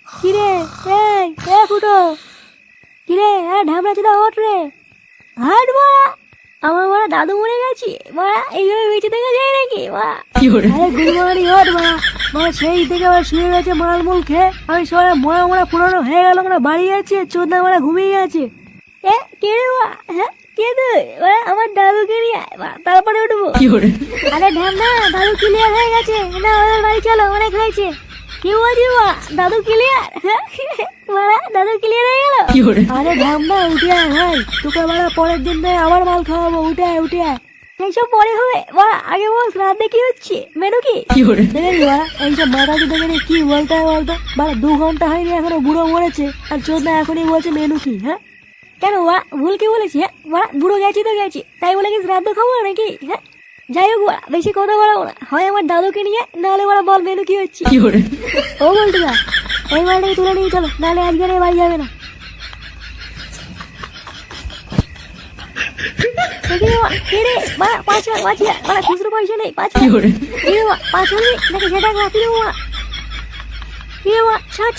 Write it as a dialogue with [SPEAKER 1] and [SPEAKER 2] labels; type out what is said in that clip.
[SPEAKER 1] কিরে ফুটো, কিরে ঢামড়া চুদা ওঠ রে, হাট মারা। আমার মারা দাদু মরে গেছি মারা, এইভাবে বেঁচে থেকে যায় নাকি মারা? আরে গুলমারি ওঠ মারা, মারা সেই থেকে আবার শুয়ে গেছে মালমূল খেয়ে। আমি সবাই মরা মরা পুরনো হয়ে গেল, আমরা বাড়ি যাচ্ছি, চোদ্দা মারা ঘুমিয়ে গেছে। কে রে মা? হ্যাঁ কে তুই? আমার দাদুকে নিয়ে তারপরে উঠবো। আরে ঢামনা, দাদু ক্লিয়ার হয়ে গেছে না, ওদের বাড়ি চলো, অনেক হয়েছে। কি বলছি মা, দাদু ক্লিয়ার? মারা দাদু ক্লিয়ার হয়ে গেল? আরে ঢামনা উঠে আয় ভাই, তোকে মারা পরের দিন নয় আবার মাল খাওয়াবো, উঠে আয় উঠে আয়। এইসব পরে হবে মা, আগে বল রাতে কি হচ্ছে, মেনু কি? দেখেছি মা, এইসব মাথা দেখে নিয়ে কি বলতে হয় বলতো? মানে 2 ঘন্টা হয়নি এখনো বুড়ো মরেছে, আর চোদ্দা এখনই বলছে মেনু কি? হ্যাঁ কেন মা, ভুল কি বলেছি? হ্যাঁ মা, বুড়ো গেছি তো গেছি, তাই বলে কি শ্রাদ্ধ খাবো নাকি? হ্যাঁ যাই হোক বাড়া, বেশি কথা বলাবো না, হয় আমার দাদুকে নিয়ে, নাহলে ওরা বল মেনু কি হচ্ছে। ও বলতে না, এই মালটাকে তুলে নিয়ে চলো, নাহলে আজকে আর বাড়ি যাবে না। খুচরো পয়সা নেই, 5 নাকি সেটা রাখি দেবো মা। ছাড়